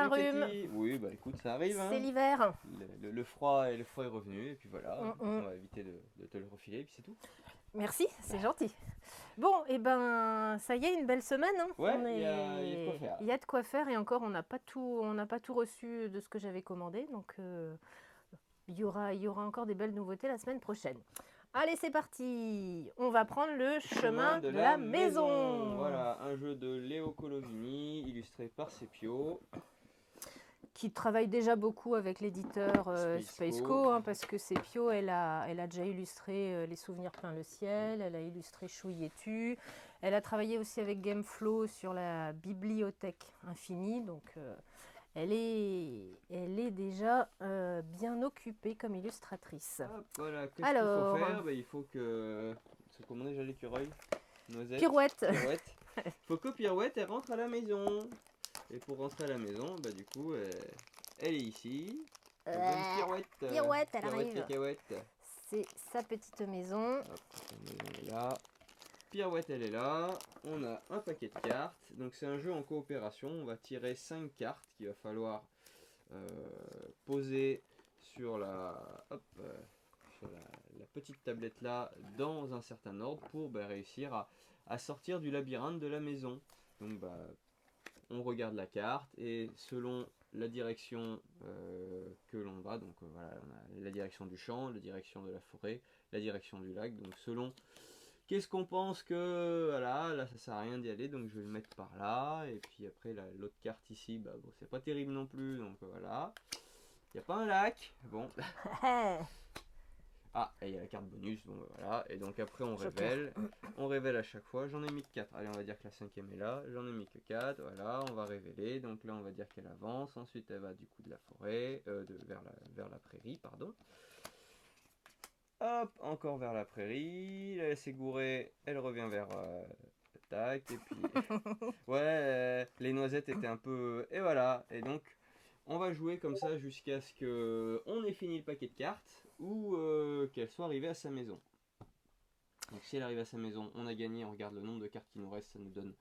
un Salut rhume. Cathy. Oui, bah écoute, ça arrive, C'est hein. l'hiver. Le froid est revenu, et puis voilà, on Mm. va éviter de te le refiler, et puis c'est tout. Merci, c'est gentil. Bon, et ben, ça y est, une belle semaine, hein. Ouais, il y a de quoi faire. Il y a de quoi faire et encore, on n'a pas tout reçu de ce que j'avais commandé, donc il y aura encore des belles nouveautés la semaine prochaine. Allez, c'est parti. On va prendre le chemin de la maison. Voilà, un jeu de Léo Colovini, illustré par Sepio. Qui travaille déjà beaucoup avec l'éditeur Spaceco, hein, parce que Sepio, elle a déjà illustré Les Souvenirs plein le ciel, elle a illustré Chouille et Tu, elle a travaillé aussi avec Gameflow sur la bibliothèque infinie, donc elle est déjà bien occupée comme illustratrice. Hop, voilà, qu'est-ce qu'il faut Alors, faire? Bah, il faut que... C'est comment déjà l'écureuil? Noisette. Pirouette. Pirouette. Il faut que Pirouette, elle rentre à la maison. Et pour rentrer à la maison, bah du coup, elle est ici. La bonne Pirouette. Pirouette, elle Pirouette arrive. cacahuète. C'est sa petite maison. Hop, la maison est là. Pirouette, elle est là. On a un paquet de cartes. Donc c'est un jeu en coopération. On va tirer 5 cartes qu'il va falloir poser sur la petite tablette là dans un certain ordre pour réussir à sortir du labyrinthe de la maison. Donc on regarde la carte et selon la direction que l'on va, donc voilà, on a la direction du champ, la direction de la forêt, la direction du lac, donc selon qu'est-ce qu'on pense que voilà, là ça sert à rien d'y aller, donc je vais le mettre par là, et puis après l'autre carte ici, bah bon, c'est pas terrible non plus, donc voilà. Il n'y a pas un lac, bon. Ah, et il y a la carte bonus, bon voilà, et donc après on révèle à chaque fois, j'en ai mis que 4, allez on va dire que la cinquième est là, j'en ai mis que 4, voilà, on va révéler, donc là on va dire qu'elle avance, ensuite elle va du coup de la forêt, vers la prairie, pardon. Hop, encore vers la prairie, là elle s'est gourée, elle revient vers tac, et puis ouais, les noisettes étaient un peu, et voilà, et donc on va jouer comme ça jusqu'à ce que on ait fini le paquet de cartes ou qu'elle soit arrivée à sa maison. Donc si elle arrive à sa maison, on a gagné, on regarde le nombre de cartes qui nous reste, ça nous donne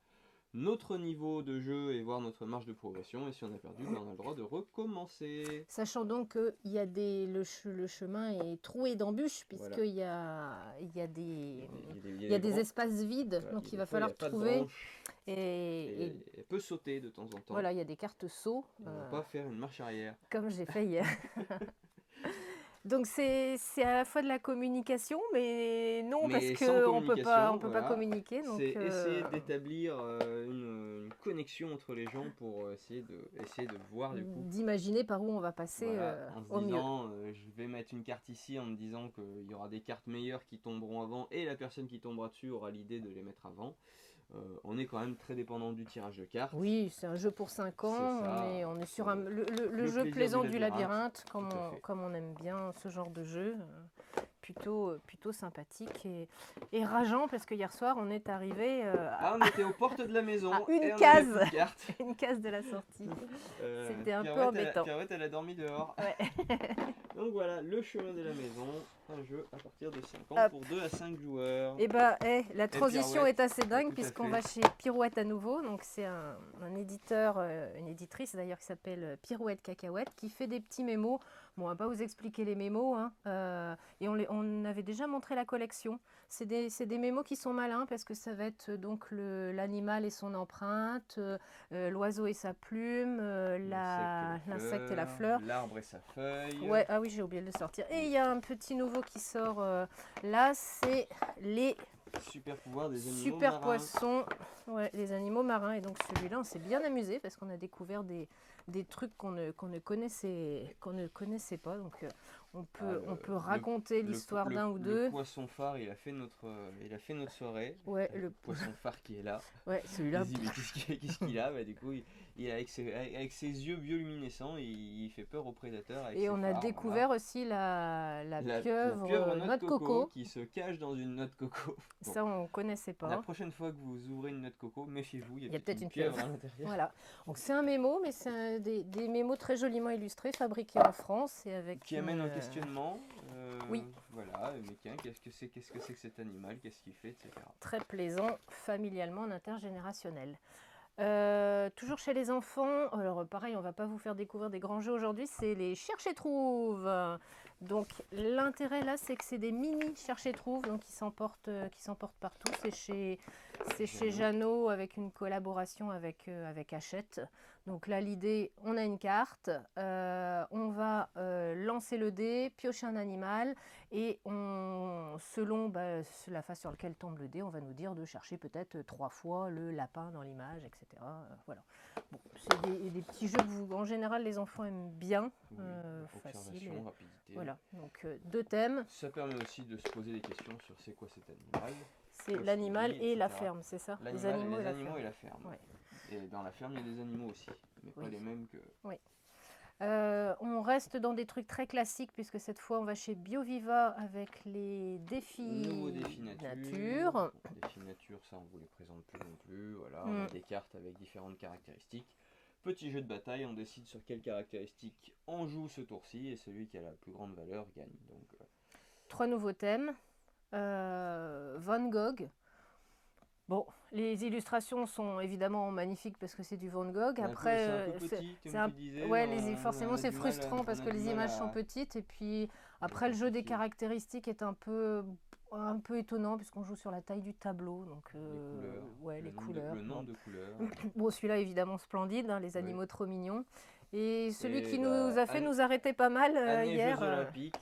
notre niveau de jeu et voir notre marge de progression. Et si on a perdu, on a le droit de recommencer. Sachant donc qu'il y a le chemin est troué d'embûches, puisqu'il y a des espaces vides, voilà, donc il va fois, falloir trouver. Et elle peut sauter de temps en temps. Voilà, il y a des cartes sauts. On ne va pas faire une marche arrière. Comme j'ai fait hier. Donc c'est à la fois de la communication, mais non, parce qu'on peut pas communiquer. C'est essayer d'établir une connexion entre les gens pour essayer de voir du coup. D'imaginer par où on va passer En se au disant, mieux. je vais mettre une carte ici en me disant qu'il y aura des cartes meilleures qui tomberont avant et la personne qui tombera dessus aura l'idée de les mettre avant. On est quand même très dépendant du tirage de cartes. Oui, c'est un jeu pour 5 ans. On est sur le jeu plaisir plaisant du labyrinthe, comme on aime bien ce genre de jeu. Plutôt sympathique et rageant, parce que hier soir, on est arrivé on était aux portes de la maison. à une case de la sortie. C'était un peu embêtant. Pirouette, elle a dormi dehors. Ouais. Donc voilà, le chemin de la maison, un jeu à partir de 5 ans pour 2 à 5 joueurs. Et la transition est assez dingue, puisqu'on va chez Pirouette à nouveau. Donc c'est un éditeur, une éditrice d'ailleurs, qui s'appelle Pirouette Cacahuète, qui fait des petits mémos. Bon, on va pas vous expliquer les mémos, hein. Et on avait déjà montré la collection. C'est des mémos qui sont malins, parce que ça va être donc l'animal et son empreinte, l'oiseau et sa plume, l'insecte et la fleur, l'arbre et sa feuille. Ouais, ah oui, j'ai oublié de le sortir. Et il y a un petit nouveau qui sort là, c'est les super pouvoirs des animaux super marins. Poissons, ouais, les animaux marins. Et donc celui-là, on s'est bien amusé, parce qu'on a découvert des trucs qu'on ne connaissait pas. Donc on peut raconter l'histoire d'un ou deux. Le poisson phare, il a fait notre soirée. Ouais, le poisson phare qui est là. Ouais, celui-là. Qu'est-ce qu'il a du coup, avec ses yeux bioluminescents, il fait peur aux prédateurs. Et on a découvert aussi la pieuvre noix de coco qui se cache dans une noix de coco. Bon. Ça, on ne connaissait pas. La prochaine fois que vous ouvrez une noix de coco, méfiez-vous, il y a peut-être une pieuvre à l'intérieur. Voilà. Donc c'est un mémo, mais c'est des mémos très joliment illustrés, fabriqués en France. Et avec qui amène un questionnement. Oui. Voilà, mais qu'est-ce que c'est que cet animal, qu'est-ce qu'il fait, etc. Très plaisant, familialement, intergénérationnel. Toujours chez les enfants, alors pareil, on va pas vous faire découvrir des grands jeux aujourd'hui, c'est les cherche et trouve. Donc l'intérêt là, c'est que c'est des mini cherche et trouve, donc qui s'emportent partout. C'est chez Jeannot avec une collaboration avec Hachette. Donc là, l'idée, on a une carte, on va lancer le dé, piocher un animal, et selon la face sur laquelle tombe le dé, on va nous dire de chercher peut-être 3 fois le lapin dans l'image, etc. Voilà. Bon, c'est des petits jeux que en général les enfants aiment bien, Oui, facile. observation, rapidité. Voilà, donc 2 thèmes. Ça permet aussi de se poser des questions sur c'est quoi cet animal. C'est l'animal et la ferme, c'est ça? Les animaux et la ferme. Ouais. Et dans la ferme, il y a des animaux aussi, mais pas les mêmes que... Oui. On reste dans des trucs très classiques puisque cette fois on va chez BioViva avec les Nouveaux défis défis nature. Défis nature, ça on vous les présente plus non plus. Voilà, on a des cartes avec différentes caractéristiques. Petit jeu de bataille, on décide sur quelles caractéristiques on joue ce tour-ci et celui qui a la plus grande valeur gagne. Donc, 3 nouveaux thèmes. Van Gogh. Bon, les illustrations sont évidemment magnifiques parce que c'est du Van Gogh. Après, c'est un peu petit, comme tu disais. forcément c'est frustrant parce que les images sont petites. Et puis après, le jeu des caractéristiques est un peu étonnant puisqu'on joue sur la taille du tableau. Donc, les couleurs. Le nombre de couleurs. Bon, celui-là évidemment splendide, hein, les animaux trop mignons. Et celui qui nous a fait nous arrêter pas mal hier. Jeux olympiques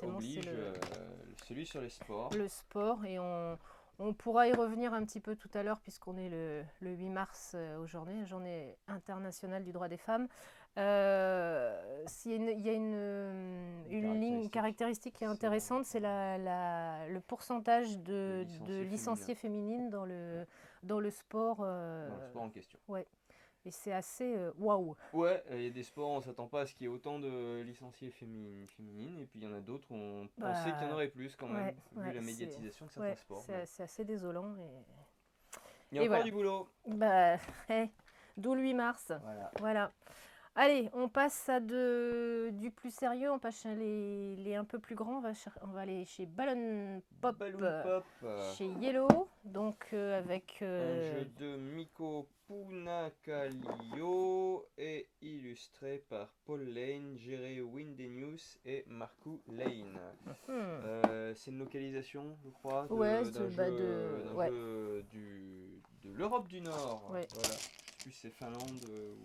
oblige celui sur les sports. Le sport, et on pourra y revenir un petit peu tout à l'heure puisqu'on est le 8 mars aux journée internationale du droit des femmes. Il y a une ligne caractéristique qui est intéressante, c'est le pourcentage de licenciées féminines dans le sport. Dans le sport en question. Ouais. Et c'est assez waouh. Ouais, il y a des sports, on s'attend pas à ce qu'il y ait autant de licenciés féminines, et puis il y en a d'autres, on pensait qu'il y en aurait plus quand même, vu la médiatisation de certains sports. C'est assez désolant. Il y a encore du boulot. D'où le 8 mars. Voilà. Allez, on passe à du plus sérieux, on passe chez les un peu plus grands, on va aller chez Balloon Pop, chez Yellow, donc avec... Un jeu de Mikko Punakalio et illustré par Paul Lane, Jerry Windenius et Markku Lane. C'est une localisation, je crois, d'un jeu de l'Europe du Nord. Ouais. Voilà. C'est Finlande ou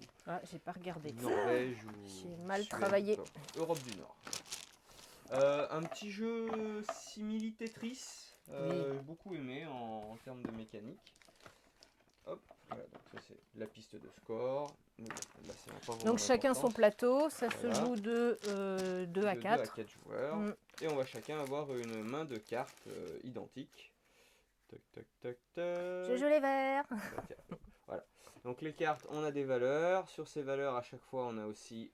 j'ai pas regardé. Norvège ou j'ai mal travaillé. Europe du Nord. Un petit jeu simili Tetris, beaucoup aimé en termes de mécanique. Hop, voilà, donc ça c'est la piste de score. Là, donc chacun son plateau, ça se joue de 2 à 4. 2 à 4 joueurs. Et on va chacun avoir une main de cartes identiques. Tac, tac, tac, tac. Je joue les verts. Voilà. Donc les cartes, on a des valeurs. Sur ces valeurs, à chaque fois, on a aussi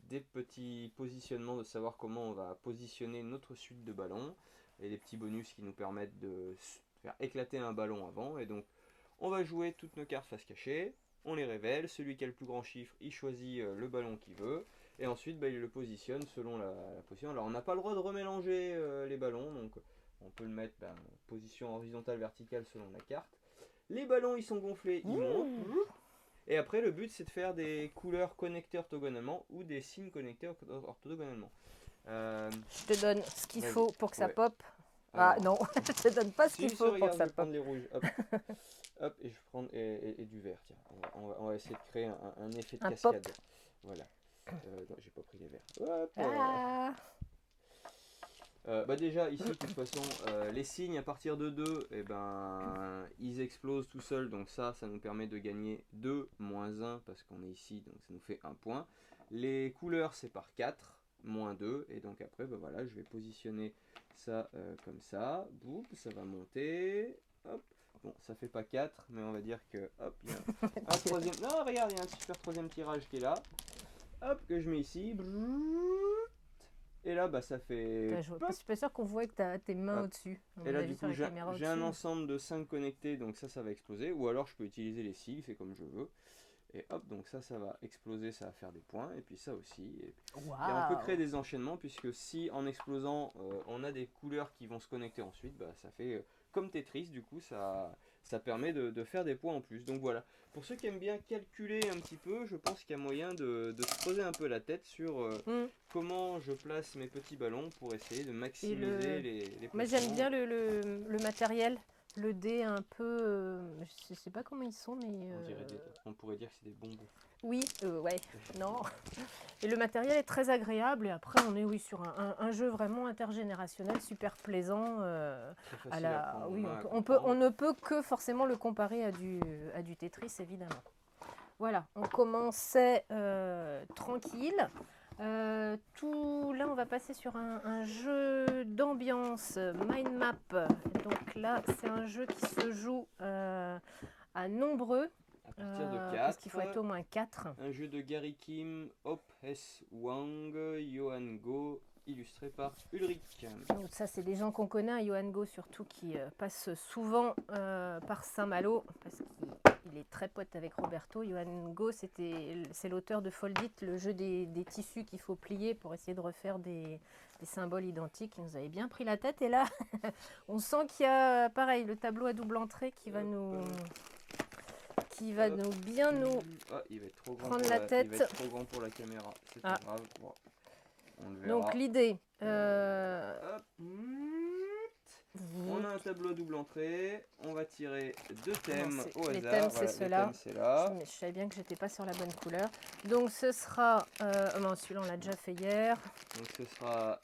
des petits positionnements de savoir comment on va positionner notre suite de ballons. Et des petits bonus qui nous permettent de faire éclater un ballon avant. Et donc, on va jouer toutes nos cartes face cachée. On les révèle. Celui qui a le plus grand chiffre, il choisit le ballon qu'il veut. Et ensuite, il le positionne selon la position. Alors, on n'a pas le droit de remélanger les ballons. Donc, on peut le mettre en position horizontale, verticale selon la carte. Les ballons, ils sont gonflés, ils montent. Et après, le but, c'est de faire des couleurs connectées orthogonalement ou des signes connectés orthogonalement. Je te donne ce qu'il faut pour que ça pop. Non, je te donne pas ce qu'il faut pour que ça pop. Je vais prendre les rouges. Hop, et je prends et du vert. Tiens, on va essayer de créer un effet de cascade. Pop. Voilà. Non, j'ai pas pris les verts. Hop. Déjà ici de toute façon les signes à partir de 2 ils explosent tout seuls, donc ça nous permet de gagner 2 moins 1 parce qu'on est ici, donc ça nous fait 1 point. Les couleurs c'est par 4 moins 2, et donc après voilà, je vais positionner ça comme ça, boum, ça va monter, hop. Bon, ça fait pas 4, mais on va dire que hop, il y a un troisième. Non, regarde, il y a un super troisième tirage qui est là, hop, que je mets ici. Et là, ça fait... Je suis pas sûr qu'on voit que tu as tes mains au-dessus. Et là, du coup, j'ai un ensemble de 5 connectés, donc ça va exploser. Ou alors, je peux utiliser les sigles, c'est comme je veux. Et hop, donc ça va exploser, ça va faire des points. Et puis ça aussi. Et on peut créer des enchaînements, puisque si, en explosant, on a des couleurs qui vont se connecter ensuite, ça fait comme Tetris, du coup, ça ça permet de faire des points en plus. Donc voilà, pour ceux qui aiment bien calculer un petit peu, je pense qu'il y a moyen de se creuser un peu la tête sur comment je place mes petits ballons pour essayer de maximiser les Moi placements. j'aime bien le matériel, le dé un peu, je sais pas comment ils sont, mais... On pourrait dire que c'est des bonbons. Oui, ouais, non. Et le matériel est très agréable et après on est oui sur un jeu vraiment intergénérationnel, super plaisant. Très facile à prendre en Oui, main, on ne peut que forcément le comparer à du Tetris évidemment. Voilà, on commençait tranquille. Là, on va passer sur un jeu d'ambiance, mind map. Donc là, c'est un jeu qui se joue à nombreux. À partir de 4. Parce qu'il faut être au moins 4. Un jeu de Gary Kim, Hop S. Wang, Johan Go, illustré par Ulrich. Donc ça, c'est des gens qu'on connaît, hein, Johan Go surtout, qui passe souvent par Saint-Malo, parce qu'il est très pote avec Roberto. Johan Go, c'est l'auteur de Foldit, le jeu des tissus qu'il faut plier pour essayer de refaire des symboles identiques. Il nous avait bien pris la tête, et là, on sent qu'il y a, pareil, le tableau à double entrée qui va nous... Il va bien nous il va être trop grand prendre la tête. Il va être trop grand pour la caméra. C'est pas grave. Bon, on le verra. Donc l'idée. On a un tableau à double entrée. On va tirer 2 thèmes au hasard. Les thèmes, c'est ceux-là. Je savais bien que j'étais pas sur la bonne couleur. Donc ce sera. Non, celui-là on l'a déjà fait hier. Donc ce sera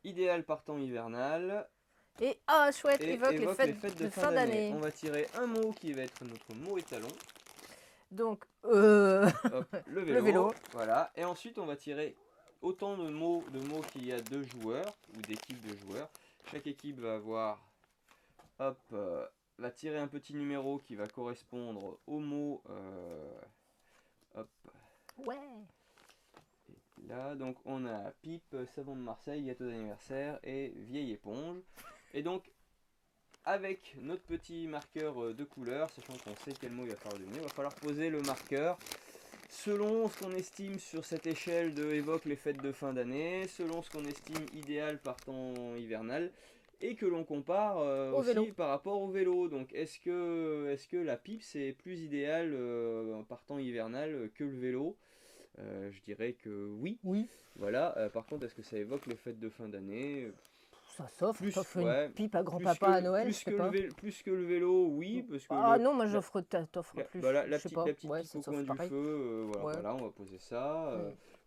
idéal par temps hivernal. Et chouette, évoque les fêtes de fin d'année. On va tirer un mot qui va être notre mot étalon. Donc, hop, le vélo. Voilà. Et ensuite, on va tirer autant de mots qu'il y a de joueurs ou d'équipes de joueurs. Chaque équipe va avoir, va tirer un petit numéro qui va correspondre au mot. Ouais. Et là, donc, on a pipe, savon de Marseille, gâteau d'anniversaire et vieille éponge. Et donc, avec notre petit marqueur de couleur, sachant qu'on sait quel mot il va falloir donner, il va falloir poser le marqueur selon ce qu'on estime sur cette échelle de évoque les fêtes de fin d'année, selon ce qu'on estime idéal par temps hivernal, et que l'on compare aussi par rapport au vélo. Donc, est-ce que la pipe c'est plus idéal par temps hivernal que le vélo? Je dirais que oui. Oui. Voilà. Par contre, est-ce que ça évoque les fêtes de fin d'année? Ça s'offre, une pipe à grand-papa à Noël, plus que le vélo, oui. Parce que non, moi t'offre plus. La petite pipe au coin du feu, Ouais. Voilà, on va poser ça.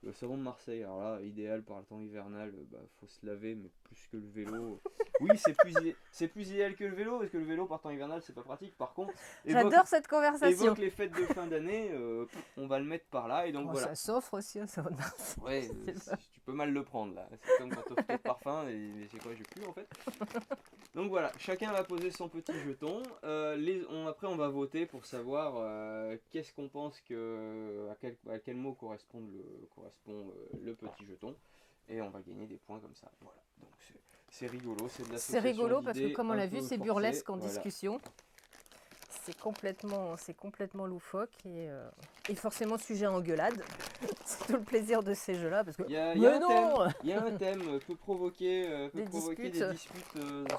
Le savon de Marseille, alors là, idéal par le temps hivernal, faut se laver, mais plus que le vélo. Oui, c'est plus idéal que le vélo, parce que le vélo par temps hivernal, c'est pas pratique. Par contre, j'adore cette conversation. Évoque les fêtes de fin d'année, on va le mettre par là, et donc voilà. Ça s'offre aussi, un savon de Marseille. Ouais, tu peux mal le prendre là. C'est comme quand t'offres ton parfum, et c'est quoi, j'ai plus en fait. Donc voilà, chacun va poser son petit jeton. Après, on va voter pour savoir qu'est-ce qu'on pense à quel mot correspond le petit jeton. Et on va gagner des points comme ça. Voilà. Donc c'est rigolo, c'est de l'association. C'est rigolo parce que comme on l'a vu, c'est forcé, burlesque en discussion. C'est complètement loufoque et forcément sujet à engueulade. C'est tout le plaisir de ces jeux-là parce que il y a un thème peut provoquer des disputes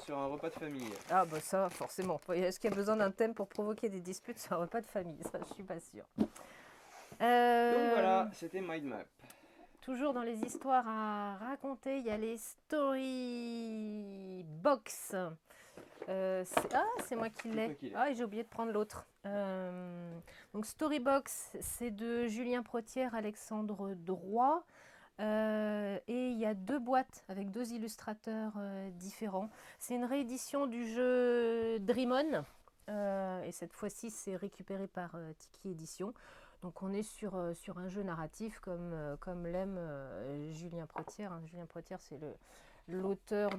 sur un repas de famille. Ah bah ça forcément. Est-ce qu'il y a besoin d'un thème pour provoquer des disputes sur un repas de famille? Ça, je suis pas sûre. Donc voilà, c'était Mind Map. Toujours dans les histoires à raconter, il y a les Storybox. C'est moi qui l'ai. Et j'ai oublié de prendre l'autre. Donc Storybox, c'est de Julien Protière, Alexandre Droit. Et il y a 2 boîtes avec 2 illustrateurs différents. C'est une réédition du jeu Dream On. Et cette fois-ci, c'est récupéré par Tiki Édition. Donc on est sur un jeu narratif comme l'aime Julien Protière. Julien Protière, c'est l'auteur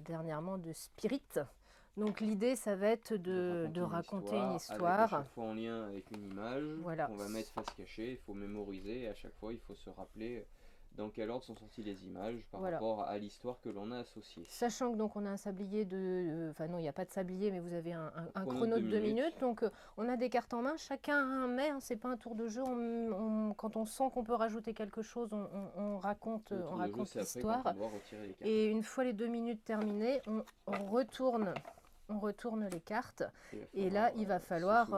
dernièrement de Spirit. Donc l'idée, ça va être de raconter une histoire. Avec à chaque fois en lien avec une image qu'on va mettre face cachée. Il faut mémoriser et à chaque fois, il faut se rappeler dans quel ordre sont sorties les images par rapport à l'histoire que l'on a associée. Sachant que donc on a un sablier enfin non, il n'y a pas de sablier, mais vous avez un chrono de 2 minutes. Donc on a des cartes en main, chacun met, c'est pas un tour de jeu. Quand on sent qu'on peut rajouter quelque chose, on raconte l'histoire. Et une fois les 2 minutes terminées, on retourne on retourne les cartes. Et Et là, il va falloir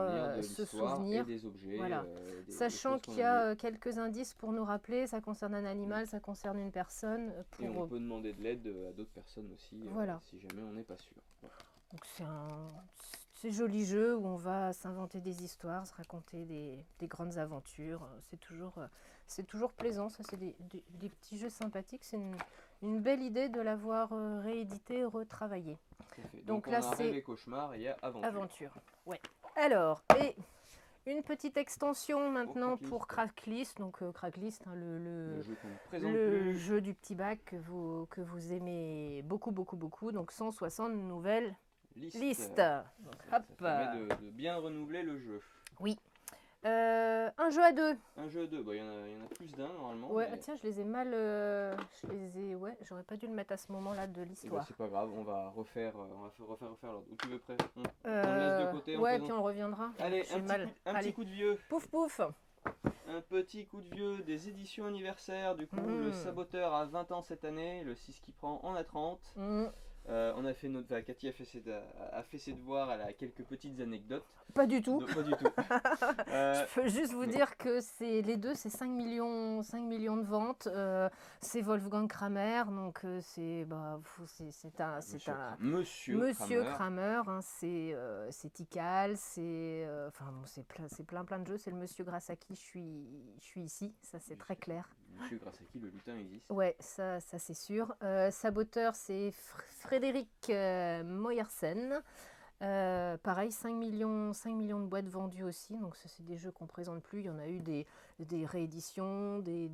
se souvenir. Et des objets. Voilà. Sachant qu'il y a quelques indices pour nous rappeler, ça concerne un animal, ça concerne une personne. Et on peut demander de l'aide à d'autres personnes aussi, si jamais on n'est pas sûr. Voilà. Donc c'est joli jeu où on va s'inventer des histoires, se raconter des grandes aventures. C'est toujours plaisant, ça c'est des petits jeux sympathiques. C'est une belle idée de l'avoir réédité, retravaillé. Donc là, c'est Rêve et Cauchemar et il y a Aventure. Ouais. Alors, et une petite extension maintenant pour Cracklist. Donc Cracklist, hein, le jeu du petit bac que vous aimez beaucoup. Donc 160 nouvelles listes. Donc, ça permet de bien renouveler le jeu. Oui. Un jeu à deux. Un jeu à deux, il y en a plus d'un normalement. Ouais, tiens, je les ai mal. Ouais, j'aurais pas dû le mettre à ce moment-là de l'histoire. C'est pas grave, on va refaire l'ordre. Où tu veux près on le laisse de côté. Ouais, puis on reviendra. Allez, un petit coup de vieux. Pouf pouf. Un petit coup de vieux des éditions anniversaires. Du coup, le Saboteur a 20 ans cette année, le 6 qui prend en a 30. On a fait Cathy a fait ses devoirs, elle a quelques petites anecdotes. Pas du tout. Non, pas du tout. Je peux juste vous dire que les deux, c'est 5 millions de ventes. C'est Wolfgang Kramer, donc c'est un Monsieur Kramer. Hein, c'est Tikal, c'est plein de jeux. C'est le Monsieur grâce à qui je suis ici. Ça, c'est très clair. Monsieur grâce à qui le lutin existe. Ouais, ça c'est sûr. Saboteur, c'est Frédéric Moyersen. Pareil, 5 millions de boîtes vendues aussi. Donc ça, c'est des jeux qu'on ne présente plus. Il y en a eu des rééditions, des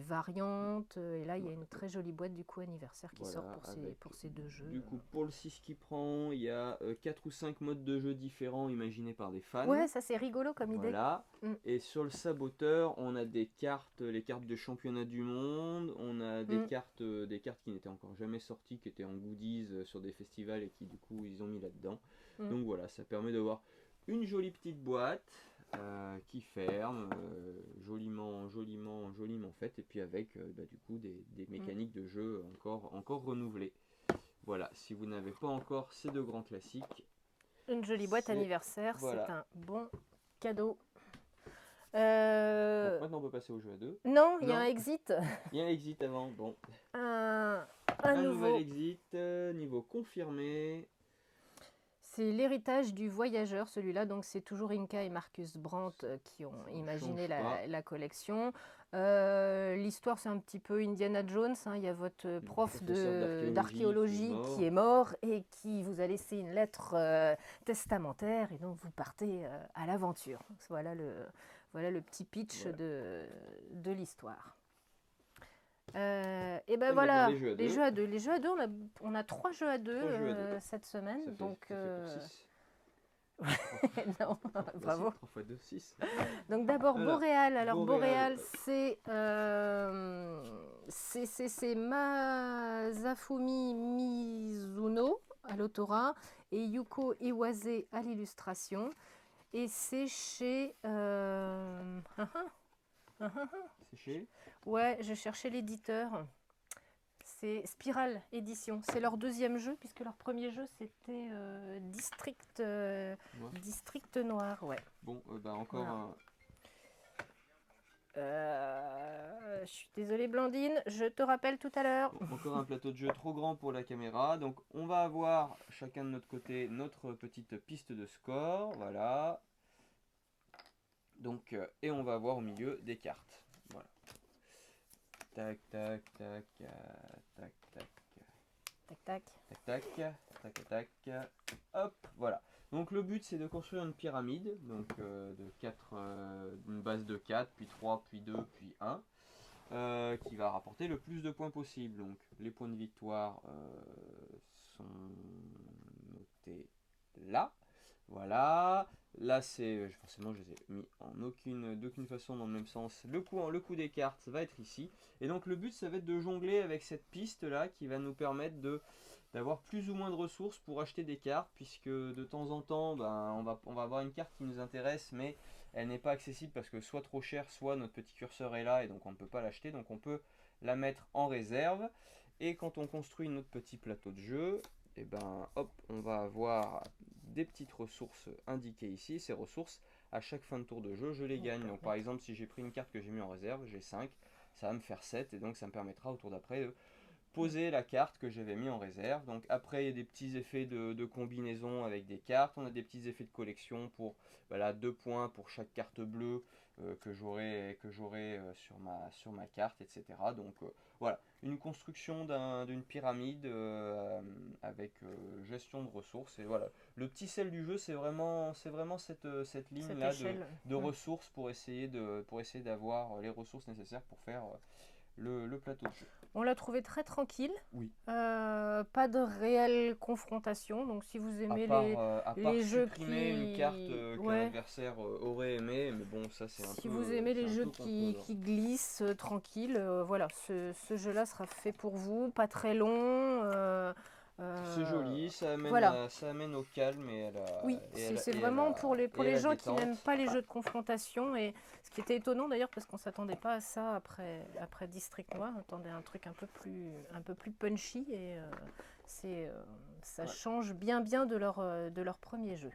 variantes. Et là, il y a une très jolie boîte du coup anniversaire qui sort pour ces deux jeux. Du coup, pour le 6 qui prend, il y a 4 ou 5 modes de jeu différents imaginés par des fans. Ouais, ça c'est rigolo comme idée. Voilà. Et sur le Saboteur, on a les cartes de championnat du monde. On a des cartes qui n'étaient encore jamais sorties, qui étaient en goodies sur des festivals et qui du coup ils ont mis là-dedans. Donc voilà, ça permet d'avoir une jolie petite boîte qui ferme, joliment faite, et puis avec du coup des mécaniques de jeu encore renouvelées. Voilà, si vous n'avez pas encore ces deux grands classiques, une jolie boîte anniversaire, voilà. C'est un bon cadeau. Donc maintenant on peut passer au jeu à deux. Non, il y a un exit. Il y a un exit avant, bon. Un nouvel exit, niveau confirmé. C'est l'héritage du voyageur, celui-là. Donc c'est toujours Inka et Marcus Brandt qui ont imaginé la collection. L'histoire, c'est un petit peu Indiana Jones. Hein. Il y a votre prof d'archéologie qui est mort et qui vous a laissé une lettre testamentaire, et donc vous partez à l'aventure. Voilà le petit pitch de l'histoire. Et ben voilà, les jeux à deux. On a 3 jeux à deux cette semaine. Ça donc fait non, bravo. 3 x 2, 6. Donc d'abord Boréal. Alors Boréal, c'est Masafumi Mizuno à l'autorat et Yuko Iwase à l'illustration. Et c'est chez... C'est chez... Ouais, je cherchais l'éditeur. C'est Spiral Édition. C'est leur deuxième jeu, puisque leur premier jeu, c'était District Noir. Ouais. Bon, encore un... Je suis désolée, Blandine, je te rappelle tout à l'heure. Bon, encore un plateau de jeu trop grand pour la caméra. Donc, on va avoir chacun de notre côté notre petite piste de score. Voilà. Donc, et on va avoir au milieu des cartes. Voilà. Tac, tac, tac, tac, tac. Tac, tac. Tac, tac, tac, tac. Hop, voilà. Donc le but c'est de construire une pyramide, donc une base de 4, puis 3, puis 2, puis 1, qui va rapporter le plus de points possible. Donc les points de victoire sont notés là. Voilà. Là c'est forcément je les ai mis d'aucune façon dans le même sens. Le coup des cartes va être ici. Et donc le but ça va être de jongler avec cette piste là qui va nous permettre d'avoir plus ou moins de ressources pour acheter des cartes, puisque de temps en temps on va avoir une carte qui nous intéresse mais elle n'est pas accessible parce que soit trop cher, soit notre petit curseur est là et donc on ne peut pas l'acheter, donc on peut la mettre en réserve. Et quand on construit notre petit plateau de jeu, et ben hop, on va avoir des petites ressources indiquées ici. Ces ressources, à chaque fin de tour de jeu, je les gagne. Donc par exemple, si j'ai pris une carte que j'ai mis en réserve, j'ai 5, ça va me faire 7, et donc ça me permettra au tour d'après de poser la carte que j'avais mis en réserve. Donc après, il y a des petits effets de combinaison avec des cartes. On a des petits effets de collection pour 2 points pour chaque carte bleue que j'aurai sur ma carte, etc. Donc voilà, une construction d'une pyramide avec gestion de ressources. Et voilà, le petit sel du jeu, c'est vraiment cette ligne-là de ressources pour essayer d'avoir les ressources nécessaires pour faire le plateau de jeu. On l'a trouvé très tranquille. Oui. Pas de réelle confrontation. Donc si vous aimez les jeux supprimer une carte qu'un adversaire aurait aimé, mais bon, ça c'est un peu. Si vous aimez les jeux qui glissent tranquille, voilà, ce jeu-là sera fait pour vous. Pas très long. C'est joli, ça amène au calme oui, c'est vraiment pour les gens qui n'aiment pas les jeux de confrontation. Et ce qui était étonnant d'ailleurs, parce qu'on ne s'attendait pas à ça après District Noir, on attendait un truc un peu plus punchy, et ça change bien de leur premier jeu.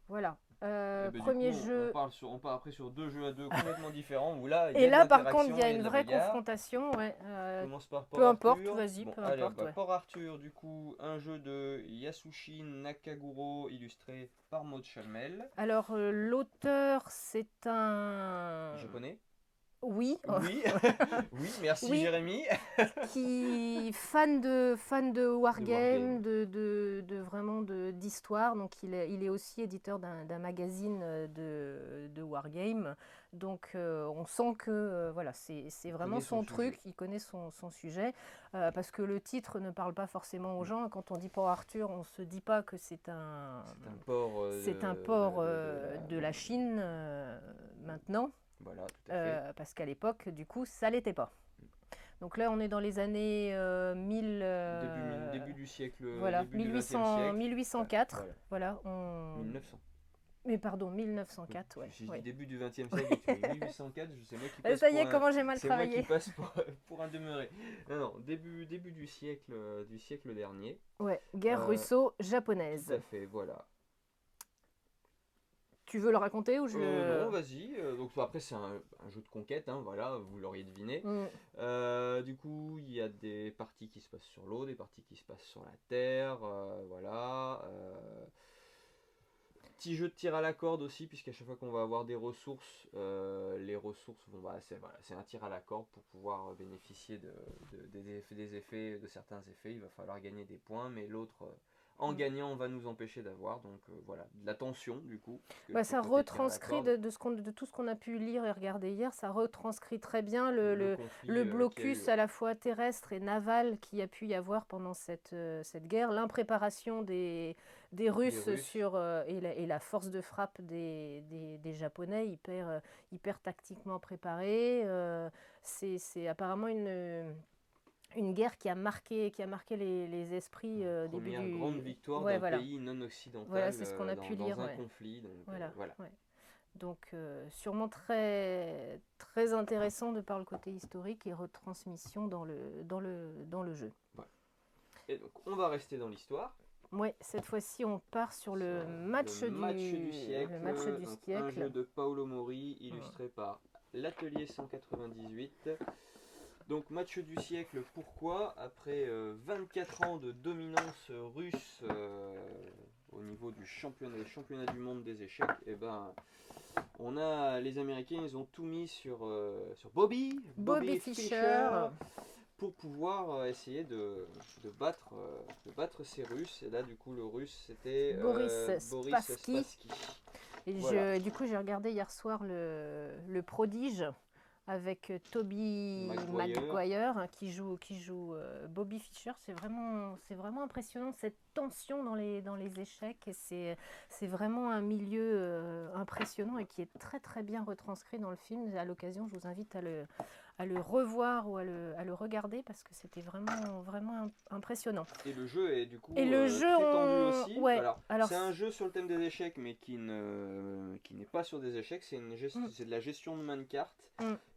Voilà. Premier jeu. On part après sur 2 jeux à 2 complètement différents. Où là, et là, par contre, il y a une vraie confrontation. Ouais. Commence par peu importe, vas-y, peu importe. Port Arthur, du coup, un jeu de Yasushi Nakaguro, illustré par Maud Chalmel. Alors, l'auteur, c'est un. Japonais. Oui. Oui, oui, merci oui. Jérémy. Qui fan de wargame, vraiment d'histoire. Donc il est aussi éditeur d'un magazine de wargame. Donc on sent que voilà, c'est vraiment son truc, il connaît son sujet. Parce que le titre ne parle pas forcément aux gens. Quand on dit Port Arthur, on ne se dit pas que c'est un port de la Chine maintenant. Voilà, tout à fait. Parce qu'à l'époque, du coup, ça l'était pas. Donc là, on est dans les années 1000... début du siècle. Voilà, début 1804. Voilà. 1900. Mais pardon, 1904, ouais. Si je dis début du XXe siècle, tu dis 1804, c'est moi qui passe ça y est, comment j'ai mal travaillé. C'est moi qui passe pour un demeuré. Non, début du siècle dernier. Ouais, guerre russo-japonaise. Tout à fait, voilà. Tu veux le raconter ou je Non, vas-y. Donc après c'est un jeu de conquête, hein, voilà, vous l'auriez deviné. Du coup, il y a des parties qui se passent sur l'eau, des parties qui se passent sur la terre, voilà. Petit jeu de tir à la corde aussi, puisqu'à chaque fois qu'on va avoir des ressources, les ressources, c'est un tir à la corde pour pouvoir bénéficier des effets, de certains effets. Il va falloir gagner des points, mais l'autre en gagnant, on va nous empêcher d'avoir. Donc voilà, de la tension du coup. Ça retranscrit de tout ce qu'on a pu lire et regarder hier, ça retranscrit très bien le blocus à la fois terrestre et naval qu'il y a pu y avoir pendant cette guerre, l'impréparation des Russes et la force de frappe des Japonais hyper tactiquement préparés. C'est apparemment une guerre qui a marqué les esprits début du... grande victoire d'un pays non occidental, voilà, c'est ce qu'on a pu lire, dans un conflit. Donc, voilà. Ouais. Donc sûrement très, très intéressant de par le côté historique et retransmission dans le jeu. Voilà. Et donc on va rester dans l'histoire. Oui, cette fois-ci on part sur le match du siècle. Un jeu de Paolo Mori illustré par l'Atelier 198. Donc match du siècle, pourquoi? Après 24 ans de dominance russe au niveau du championnat du monde des échecs, et les Américains, ils ont tout mis sur Bobby Fischer pour pouvoir essayer de battre ces Russes. Et là du coup le Russe c'était Boris Spassky. Et voilà. Du coup j'ai regardé hier soir le prodige avec Tobey Maguire qui joue Bobby Fischer. C'est vraiment impressionnant, cette tension dans les échecs, et c'est vraiment un milieu impressionnant et qui est très très bien retranscrit dans le film. À l'occasion, je vous invite à le revoir ou à le regarder, parce que c'était vraiment impressionnant. Et le jeu est du coup très tendu aussi. Ouais, alors c'est un jeu sur le thème des échecs, mais qui n'est pas sur des échecs, c'est de la gestion de main de cartes.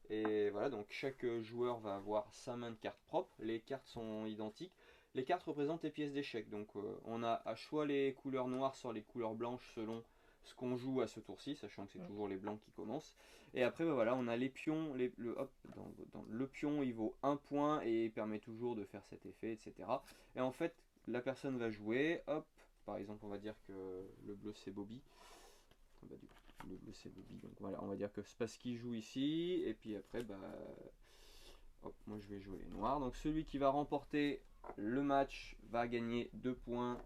Et voilà, donc chaque joueur va avoir sa main de cartes propre, les cartes sont identiques, les cartes représentent les pièces d'échecs. Donc on a à choix les couleurs noires sur les couleurs blanches selon ce qu'on joue à ce tour-ci, sachant que c'est toujours les blancs qui commencent. Et après, bah voilà, on a les pions. Dans le pion, il vaut 1 point et il permet toujours de faire cet effet, etc. Et en fait, la personne va jouer, hop, par exemple, on va dire que le bleu c'est Bobby. Bah, du coup, le bleu c'est Bobby, donc voilà, on va dire que c'est parce qu'il joue ici, et puis après, bah, hop, moi je vais jouer les noirs. Donc celui qui va remporter le match va gagner 2 points.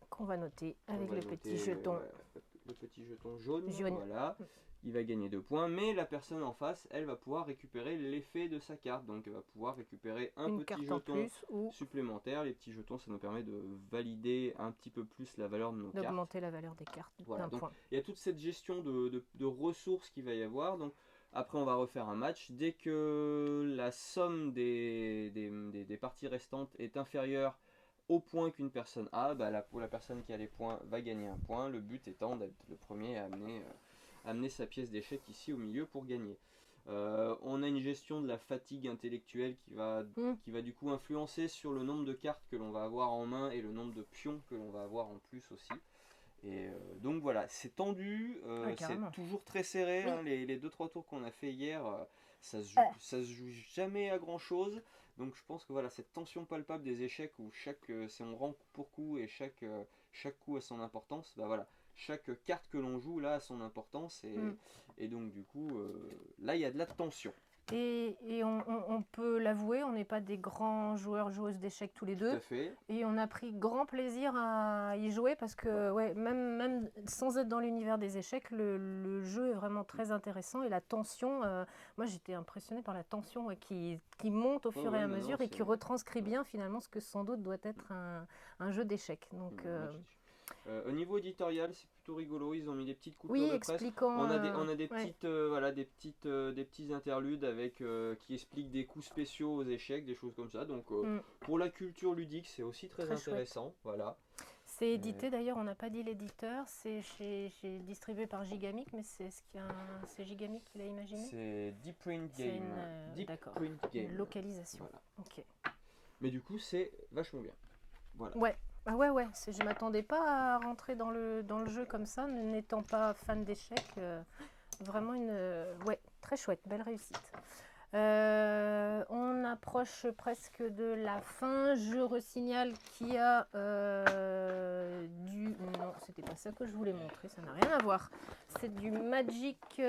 Qu'on va noter avec On va le noter, petit jeton. le petit jeton jaune, Jaune. voilà. Il va gagner 2 points, mais la personne en face, elle va pouvoir récupérer l'effet de sa carte. Donc elle va pouvoir récupérer un Une petit carte en jeton plus ou supplémentaire. Les petits jetons, ça nous permet de valider un petit peu plus la valeur de nos cartes. d'augmenter la valeur des cartes Voilà, d'un donc point. il y a toute cette gestion de ressources qu'il va y avoir. Donc après, on va refaire un match. Dès que la somme des parties restantes est inférieure au point qu'une personne a, bah la personne qui a les points va gagner un point. Le but étant d'être le premier à amener sa pièce d'échec ici au milieu pour gagner. On a une gestion de la fatigue intellectuelle qui va du coup influencer sur le nombre de cartes que l'on va avoir en main et le nombre de pions que l'on va avoir en plus aussi. Et donc voilà, c'est tendu, c'est toujours très serré. Oui. Hein, les 2-3 tours qu'on a fait hier, ça se joue jamais à grand chose. Donc je pense que voilà, cette tension palpable des échecs où c'est on rend coup pour coup et chaque coup a son importance, bah voilà, chaque carte que l'on joue là a son importance et donc du coup là il y a de la tension. Et on peut l'avouer, on n'est pas des grands joueuses d'échecs tous les deux. Tout à fait. Et on a pris grand plaisir à y jouer parce que ouais, même sans être dans l'univers des échecs, le jeu est vraiment très intéressant. Et la tension, moi j'étais impressionnée par la tension qui monte au fur et à mesure et qui retranscrit bien finalement ce que sans doute doit être un jeu d'échecs. Donc, au niveau éditorial, c'est plutôt rigolo. Ils ont mis des petites coupures oui, de presse. expliquant. On a des petites, des petits interludes avec qui expliquent des coups spéciaux aux échecs, des choses comme ça. Donc, pour la culture ludique, c'est aussi très intéressant. Chouette. Voilà. C'est édité d'ailleurs, on n'a pas dit l'éditeur. C'est distribué par Gigamic, mais c'est Gigamic qui l'a imaginé. C'est Deep Print Game. Deep Print Game. Une localisation. Voilà. Ok. Mais du coup, c'est vachement bien. Voilà. Ouais. Ah ouais, je m'attendais pas à rentrer dans le jeu comme ça, n'étant pas fan d'échecs. Vraiment très chouette, belle réussite. On approche presque de la fin. Je resignale qu'il y a non, c'était pas ça que je voulais montrer, ça n'a rien à voir. C'est du Magic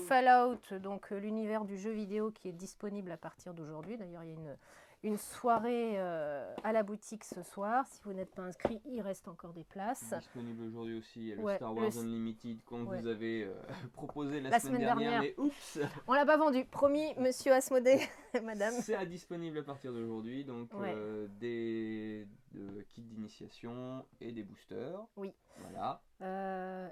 Fallout, donc l'univers du jeu vidéo qui est disponible à partir d'aujourd'hui. D'ailleurs, il y a une soirée à la boutique ce soir. Si vous n'êtes pas inscrit, il reste encore des places. Disponible aujourd'hui aussi. Il y a le Star Wars Unlimited qu'on vous avait proposé la semaine dernière. Mais oups, on l'a pas vendu. Promis, monsieur Asmodée, madame. C'est disponible à partir d'aujourd'hui. Donc des kits d'initiation et des boosters. Oui. Voilà.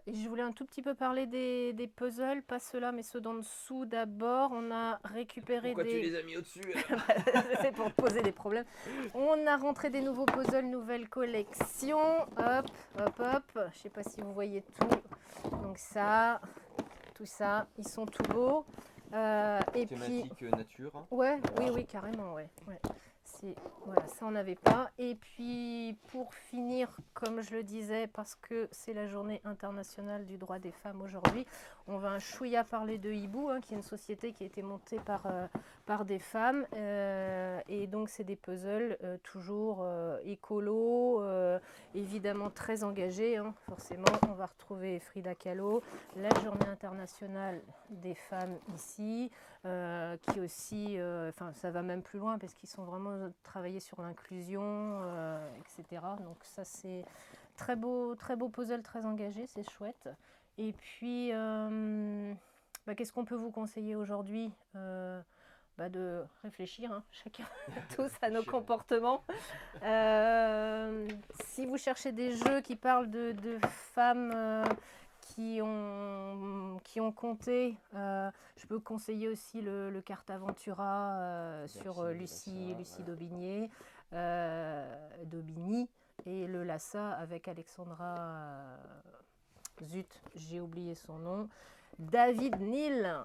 Et je voulais un tout petit peu parler des puzzles, pas ceux-là, mais ceux d'en dessous d'abord. On a récupéré Pourquoi tu les as mis au-dessus? C'est pour te poser des problèmes. On a rentré des nouveaux puzzles, nouvelle collection. Hop, hop, hop. Je sais pas si vous voyez tout. Donc ça, tout ça, ils sont tout beaux. Et thématique puis, nature. Ouais, oui, carrément, ouais. Voilà, ça on n'avait pas. Et puis pour finir, comme je le disais, parce que c'est la journée internationale du droit des femmes aujourd'hui, on va un chouïa parler de Hibou, qui est une société qui a été montée par des femmes. Et donc c'est des puzzles toujours écolo, évidemment très engagés. Forcément, on va retrouver Frida Kahlo, la journée internationale des femmes ici. Qui aussi, ça va même plus loin parce qu'ils sont vraiment travaillés sur l'inclusion, etc. Donc ça c'est très beau puzzle, très engagé, c'est chouette. Et puis, qu'est-ce qu'on peut vous conseiller aujourd'hui? De réfléchir, chacun tous à nos comportements. Si vous cherchez des jeux qui parlent de femmes qui ont compté, je peux conseiller aussi le Cartaventura sur Lucie Daubigny et le Lhasa avec Alexandra, zut, j'ai oublié son nom. David Neal.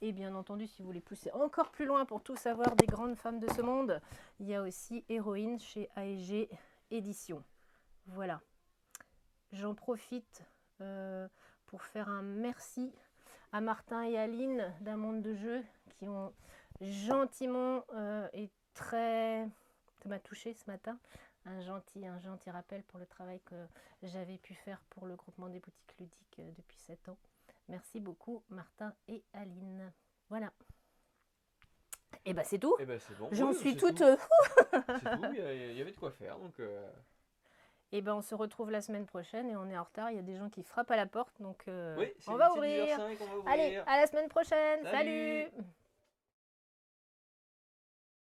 Et bien entendu, si vous voulez pousser encore plus loin pour tout savoir des grandes femmes de ce monde, il y a aussi Héroïne chez AEG Éditions. Voilà. J'en profite pour faire un merci à Martin et Aline d'un monde de jeu qui ont gentiment et très... Ça m'a touché ce matin. Un gentil rappel pour le travail que j'avais pu faire pour le groupement des boutiques ludiques depuis 7 ans. Merci beaucoup Martin et Aline. Voilà. Et ben c'est tout. Et ben c'est bon. J'en Oui, suis c'est toute... tout. C'est tout, il y avait de quoi faire. Donc, Et ben on se retrouve la semaine prochaine et on est en retard. Il y a des gens qui frappent à la porte, donc oui, on va 10h05, ouvrir. on va ouvrir. Allez, à la semaine prochaine. Salut. Salut.